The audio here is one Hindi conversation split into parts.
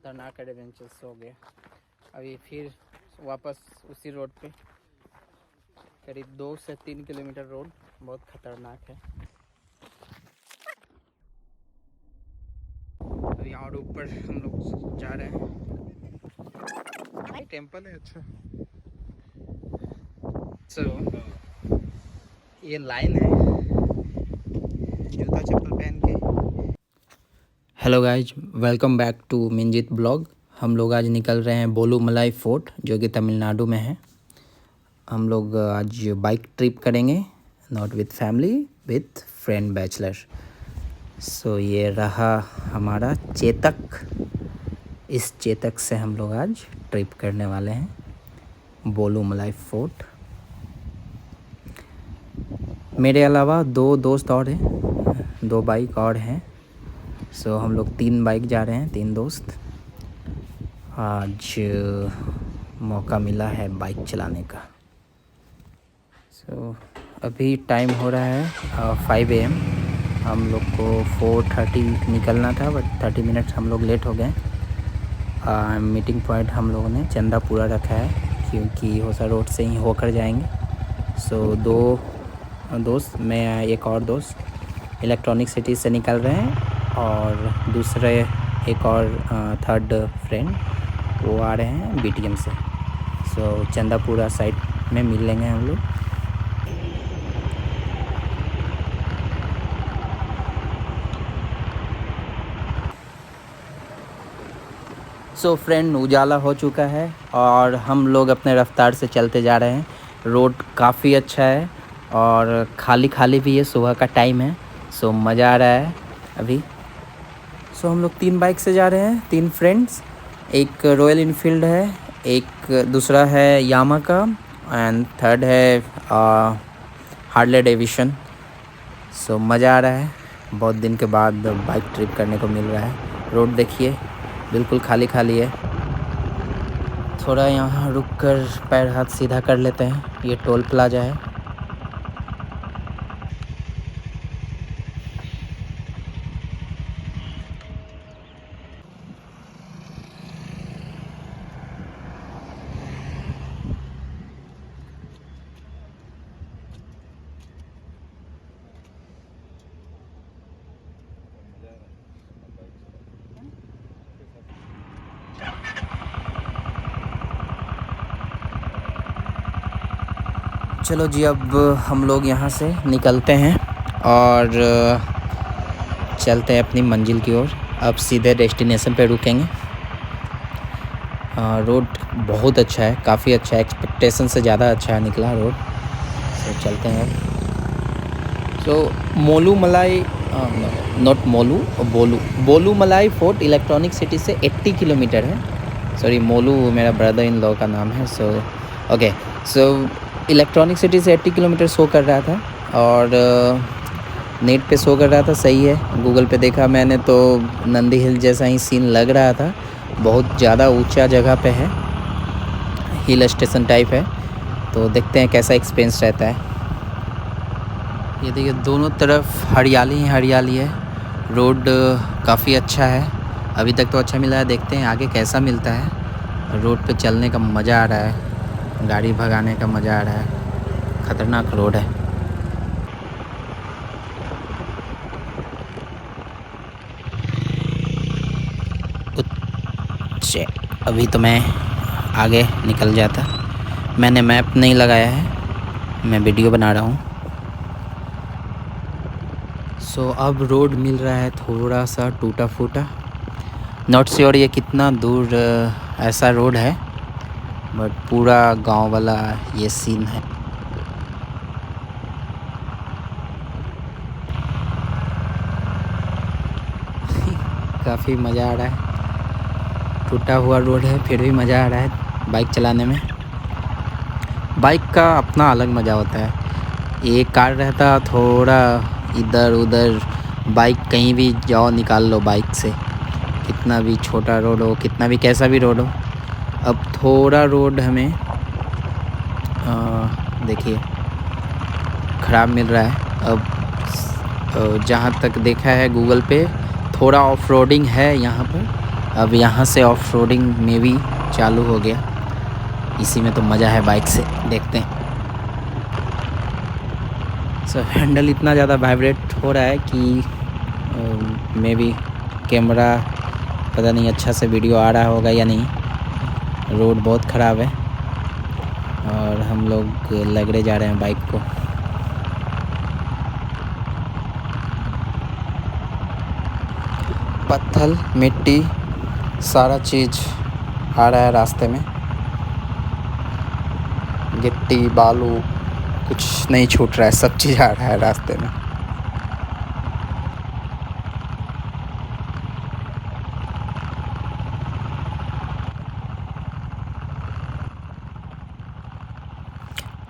खतरनाक एडवेंचर्स हो गए। अभी फिर वापस उसी रोड पे, करीब 2 से 3 किलोमीटर रोड बहुत खतरनाक है। अभी और ऊपर हम लोग जा रहे हैं। टेंपल है अच्छा। ये लाइन है, जूता चप्पल पहन के। Hello guys, welcome back to Minjit blog. हम लोग आज निकल रहे हैं बोलूमलाई फोर्ट जो कि तमिलनाडु में है। हम लोग आज बाइक ट्रिप करेंगे, not with family, with friend bachelor. So ये रहा हमारा चेतक। इस चेतक से हम लोग आज ट्रिप करने वाले हैं बोलूमलाई फोर्ट। मेरे अलावा 2 दोस्त और हैं, 2 बाइक और हैं। सो हम लोग 3 बाइक जा रहे हैं, 3 दोस्त। आज मौका मिला है बाइक चलाने का। सो अभी टाइम हो रहा है 5 AM। हम लोग को 4:30 निकलना था, बट 30 मिनट हम लोग लेट हो गए। मीटिंग पॉइंट हम लोगों ने चंदापुरा रखा है क्योंकि होसा रोड से ही होकर जाएंगे। सो 2 दोस्त, मैं एक और दोस्त इलेक्ट्रॉनिक सिटी से निकल रहे हैं, और दूसरे एक और थर्ड फ्रेंड वो आ रहे हैं BTM से। सो चंदापुरा साइड में मिल लेंगे हम लोग। सो फ्रेंड, उजाला हो चुका है और हम लोग अपने रफ्तार से चलते जा रहे हैं। रोड काफ़ी अच्छा है और खाली खाली भी है, सुबह का टाइम है। सो मज़ा आ रहा है अभी। सो हम लोग 3 बाइक से जा रहे हैं, 3 फ्रेंड्स। एक रॉयल इनफील्ड है, एक दूसरा है यामा का, एंड थर्ड है हार्ले डेविशन। सो मज़ा आ रहा है, बहुत दिन के बाद बाइक ट्रिप करने को मिल रहा है। रोड देखिए बिल्कुल खाली खाली है। थोड़ा यहाँ रुककर पैर हाथ सीधा कर लेते हैं, ये टोल प्लाजा है। चलो जी, अब हम लोग यहाँ से निकलते हैं और चलते हैं अपनी मंजिल की ओर। अब सीधे डेस्टिनेशन पे रुकेंगे। रोड बहुत अच्छा है, काफ़ी अच्छा है, एक्सपेक्टेशन से ज़्यादा अच्छा निकला रोड। तो चलते हैं। सो बोलूमलाई, नॉट बोलूमलाई फोर्ट इलेक्ट्रॉनिक सिटी से 80 किलोमीटर है। सॉरी, मोलू मेरा ब्रदर इन लॉ का नाम है। So okay, so electronic city से 80 किलोमीटर शो कर रहा था, और नेट पे शो कर रहा था, सही है। गूगल पे देखा मैंने तो नंदी हिल जैसा ही सीन लग रहा था। बहुत ज़्यादा ऊंचा जगह पे है, हिल स्टेशन टाइप है। तो देखते हैं कैसा एक्सपीरियंस रहता है। ये देखिए, दोनों तरफ हरियाली ही हरियाली है। रोड काफ़ी अच्छा है, अभी तक तो अच्छा मिला है। देखते हैं आगे कैसा मिलता है। रोड पे चलने का मज़ा आ रहा है, गाड़ी भगाने का मज़ा आ रहा है। ख़तरनाक रोड है। अभी तो मैं आगे निकल जाता, मैंने मैप नहीं लगाया है, मैं वीडियो बना रहा हूँ। सो अब रोड मिल रहा है थोड़ा सा टूटा फूटा। नॉट श्योर ये कितना दूर ऐसा रोड है, बट पूरा गांव वाला ये सीन है। काफ़ी मज़ा आ रहा है। टूटा हुआ रोड है, फिर भी मज़ा आ रहा है बाइक चलाने में। बाइक का अपना अलग मज़ा होता है। एक कार रहता थोड़ा इधर उधर, बाइक कहीं भी जाओ निकाल लो बाइक से, कितना भी छोटा रोड हो, कितना भी कैसा भी रोड हो। अब थोड़ा रोड हमें देखिए ख़राब मिल रहा है। अब जहाँ तक देखा है गूगल पे, थोड़ा ऑफ रोडिंग है यहाँ पर। अब यहाँ से ऑफ रोडिंग में भी चालू हो गया। इसी में तो मज़ा है बाइक से, देखते हैं। सो हैंडल इतना ज़्यादा वाइब्रेट हो रहा है कि मे बी कैमरा पता नहीं अच्छा से वीडियो आ रहा होगा या नहीं। रोड बहुत ख़राब है और हम लोग लगड़े जा रहे हैं बाइक को। पत्थर मिट्टी सारा चीज़ आ रहा है रास्ते में, गिट्टी बालू कुछ नहीं छूट रहा है, सब चीज़ आ रहा है रास्ते में।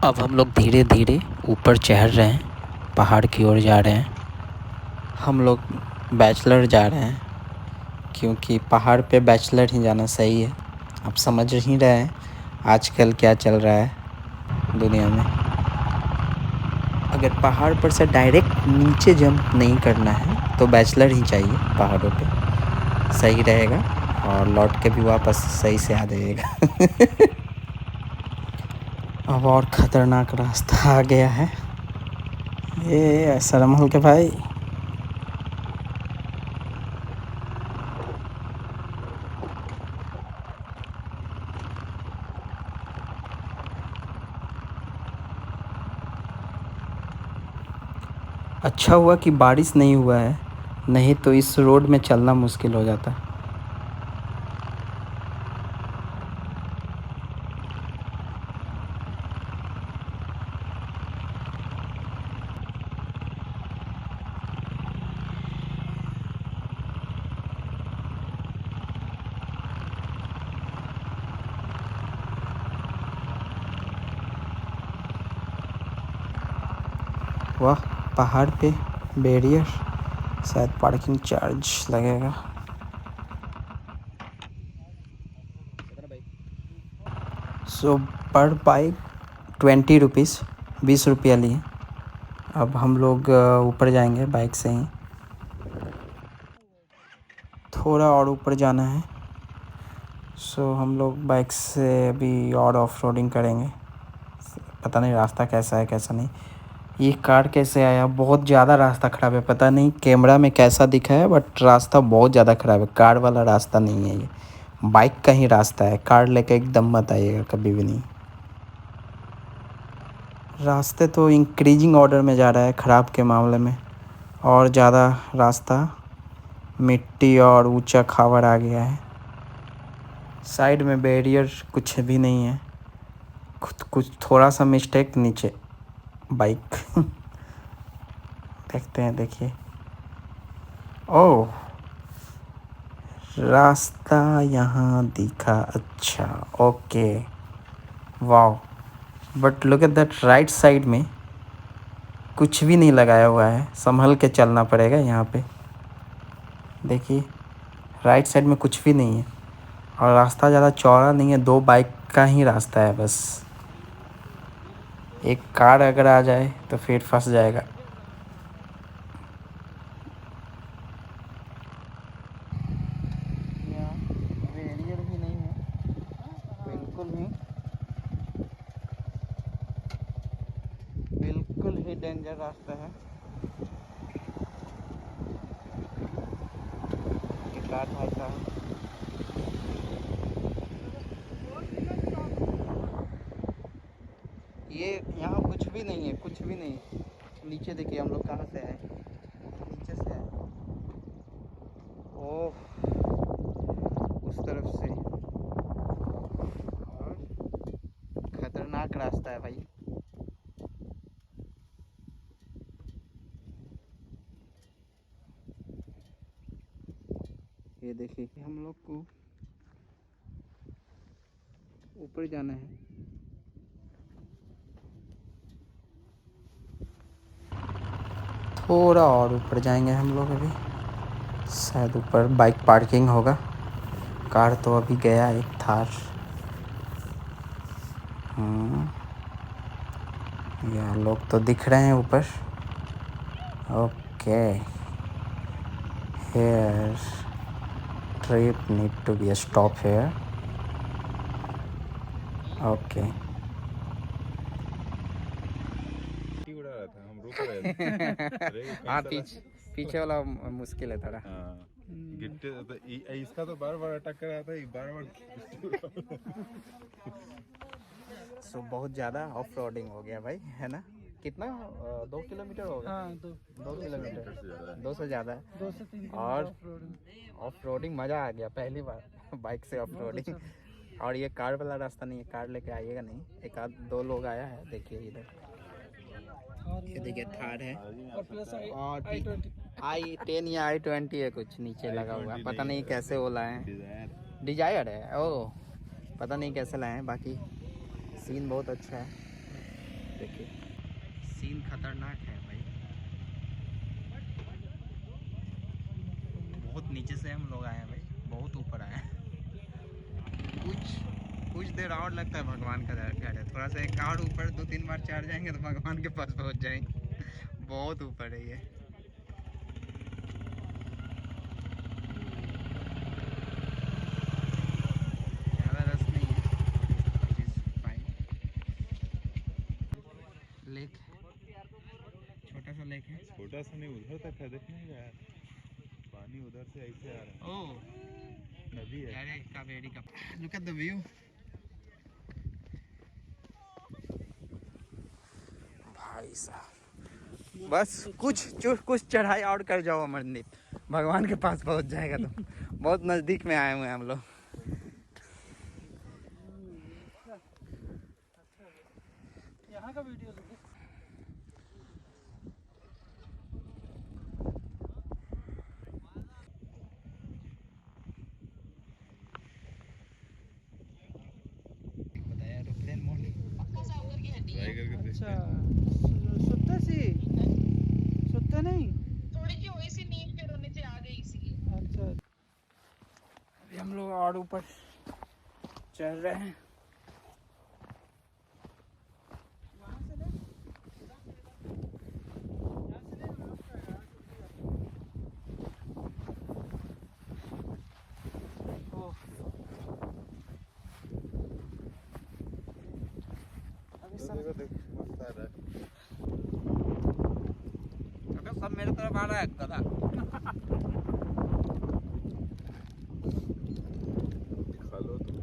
अब हम लोग धीरे धीरे ऊपर चढ़ रहे हैं, पहाड़ की ओर जा रहे हैं। हम लोग बैचलर जा रहे हैं क्योंकि पहाड़ पे बैचलर ही जाना सही है। आप समझ ही रहे हैं आजकल क्या चल रहा है दुनिया में। अगर पहाड़ पर से डायरेक्ट नीचे जंप नहीं करना है तो बैचलर ही चाहिए पहाड़ों पे, सही रहेगा और लौट के भी वापस सही से आ जाइएगा। अब और ख़तरनाक रास्ता आ गया है। ये संभल के भाई। अच्छा हुआ कि बारिश नहीं हुआ है, नहीं तो इस रोड में चलना मुश्किल हो जाता। वाह, पहाड़ पे बैरियर, शायद पार्किंग चार्ज लगेगा। सो पर बाइक 20 रुपीज़, 20 रुपया लिए। अब हम लोग ऊपर जाएंगे बाइक से ही। थोड़ा और ऊपर जाना है, सो हम लोग बाइक से अभी और ऑफ रोडिंग करेंगे। पता नहीं रास्ता कैसा है कैसा नहीं। ये कार कैसे आया, बहुत ज़्यादा रास्ता ख़राब है। पता नहीं कैमरा में कैसा दिखा है बट रास्ता बहुत ज़्यादा ख़राब है। कार वाला रास्ता नहीं है, ये बाइक का ही रास्ता है। कार लेके एकदम मत आइएगा कभी भी नहीं। रास्ते तो इंक्रीजिंग ऑर्डर में जा रहा है ख़राब के मामले में, और ज़्यादा रास्ता मिट्टी और ऊंचा खावर आ गया है। साइड में बैरियर कुछ भी नहीं है, कुछ थोड़ा सा मिस्टेक नीचे बाइक। देखते हैं, देखिए। ओह, रास्ता यहाँ दिखा, अच्छा ओके, वाह। But look at that, right side में कुछ भी नहीं लगाया हुआ है, संभल के चलना पड़ेगा यहाँ पे। देखिए राइट साइड में कुछ भी नहीं है और रास्ता ज़्यादा चौड़ा नहीं है, 2 बाइक का ही रास्ता है बस। एक कार अगर आ जाए तो फिर फंस जाएगा। बैरियर भी नहीं है, बिल्कुल ही डेंजर रास्ता है। कार भाई साहब, ये यहाँ कुछ भी नहीं है, कुछ भी नहीं। नीचे देखिए हम लोग कहाँ से आए, नीचे से आए। ओह, उस तरफ से, और खतरनाक रास्ता है भाई। ये देखिए कि हम लोग को ऊपर जाना है। थोड़ा और ऊपर जाएंगे हम लोग अभी, शायद ऊपर बाइक पार्किंग होगा। कार तो अभी गया, एक थार। या लोग तो दिख रहे हैं ऊपर। Okay, here trip need to be a stop here. Okay. उड़ा रहा था, हम रुक रहे थे। अरे हाँ, कैसा पीछे वाला मुश्किल है थोड़ा। हाँ गिट्टे तो इसका तो बार बार अटक कर रहा था, बार बार। सो बहुत ज़्यादा ऑफ रोडिंग हो गया भाई, है ना? कितना 2 किलोमीटर होगा? हाँ, 2 किलोमीटर, 2 से ज़्यादा है। 2 से 3 और ऑफ रोडिंग मज़ा आ गया पहली बार बाइक से ऑफ रोडिंग। और ये कार वाला रास्ता नहीं है, कार लेके आइएगा नहीं। एक आध 2 लोग आया है, देखिए इधर, ये देखिए थार है और प्लस i10 या i20 है, कुछ नीचे लगा हुआ है, पता नहीं कैसे वो लाए हैं। डिजायर है, ओ पता नहीं कैसे लाए हैं। बाकी सीन बहुत अच्छा है, देखिए सीन खतरनाक है भाई। बहुत नीचे से हम लोग आए हैं भाई, बहुत ऊपर आए हैं। कुछ देर और लगता है भगवान का घर है, थोड़ा सा एक और ऊपर 2-3 बार चढ़ जाएंगे तो भगवान के पास पहुंच जाएंगे। बहुत ऊपर है ये। ज़्यादा रस नहीं है, लेक, छोटा सा लेक है। छोटा सा नहीं, उधर तक है, देखने का यार, पानी उधर से ऐसे आ रहा है। ओह नदी है। अरे कावेरी का, लुक एट द व्यू भाई साहब। बस कुछ चढ़ाई और कर जाओ अमरदीप, भगवान के पास पहुंच जाएगा। तो बहुत नज़दीक में आए हुए हैं हम लोग। यहाँ का वीडियो बताया, एरोप्लेन मोड ट्राई करके देखते अच्छा, हैं। सुत्ते नहीं थोड़ी सी वही सी नींद पे रोने से आ गई सी। अच्छा। अभी हम लोग और ऊपर चढ़ रहे हैं। देखो मस्त आ रहा है। सब मेरे तरफ आ रहा है गधा। खा लो तुम,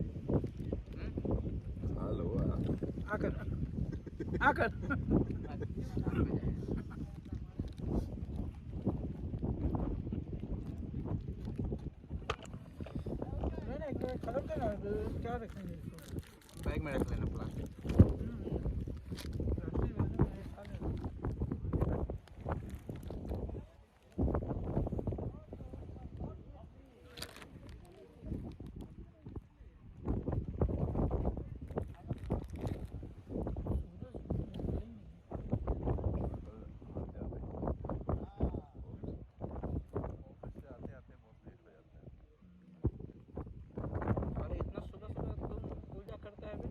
खा लो आकर आकर नहीं खत्म करना, क्या रखेंगे इसको? बैग में रख लेना प्लास्टिक। अरे इतना सुबह सुबह तुम पूजा करता है बे?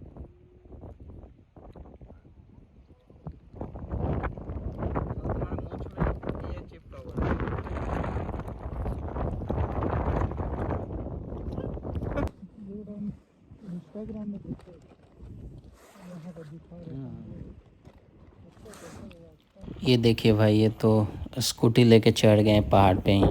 तुम्हारा मूंछ में ये चिपका हुआ है। इंस्टाग्राम में देखो, यहाँ पर दिखा रहा है। ये देखिए भाई, ये तो स्कूटी लेके चढ़ गए पहाड़ पे ही।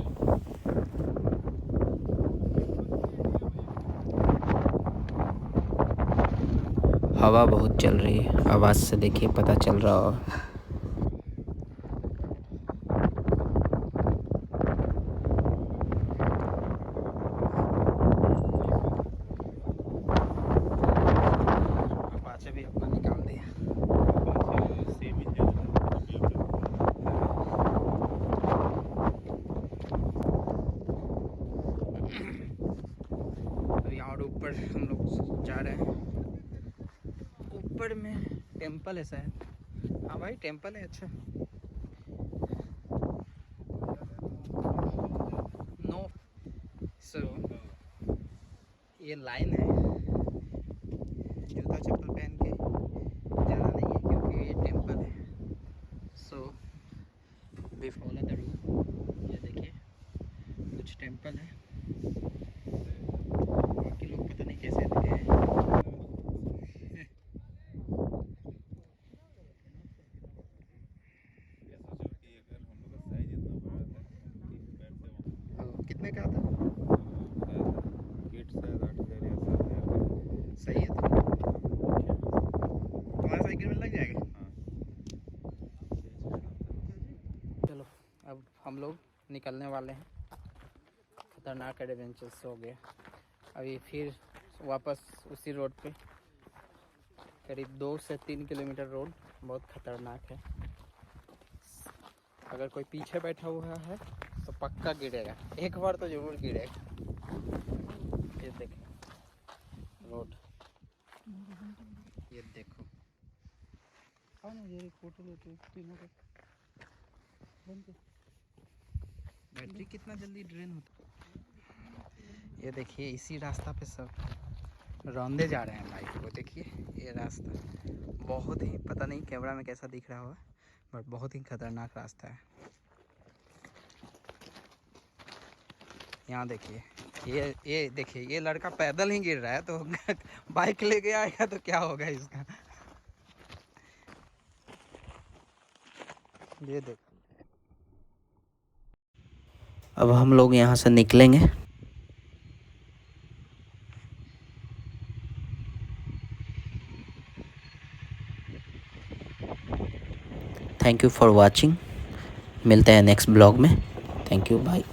हवा बहुत चल रही है, आवाज़ से देखिए पता चल रहा होगा। अपाचे भी अपना निकाल दिया। सेम इंजन है। अभी और ऊपर हम लोग जा रहे हैं। ऊपर में टेंपल है शायद। हाँ भाई टेंपल है। अच्छा, नो सो ये लाइन है, जूता चप्पल पहन के जाना नहीं है क्योंकि ये टेंपल है। So we follow the route. ये देखिए कुछ टेंपल है। कितने का आता? किट शायद 8,000 या 7,000 का। सही है तो तुम्हारे साइकिल में लग जाएगा। चलो अब हम लोग निकलने वाले हैं। खतरनाक एडवेंचर्स हो गया। अभी फिर वापस उसी रोड पे, करीब 2 से 3 किलोमीटर रोड बहुत खतरनाक है। अगर कोई पीछे बैठा हुआ है तो पक्का गिरेगा, एक बार तो जरूर गिरेगा। ये देखो रोड, ये देखो। हाँ ना, ये फोटो लेते तीनों को बंद कर। बैटरी कितना जल्दी ड्रेन होता। ये देखिए इसी रास्ता पे सब रौंदे जा रहे हैं बाइक को। देखिए ये रास्ता बहुत ही, पता नहीं कैमरा में कैसा दिख रहा होगा, बट बहुत ही खतरनाक रास्ता है। यहाँ देखिए, ये देखिए ये लड़का पैदल ही गिर रहा है, तो बाइक लेके आएगा तो क्या होगा इसका। ये देखो, अब हम लोग यहाँ से निकलेंगे। Thank you for watching. मिलते हैं नेक्स्ट ब्लॉग में। Thank you, bye.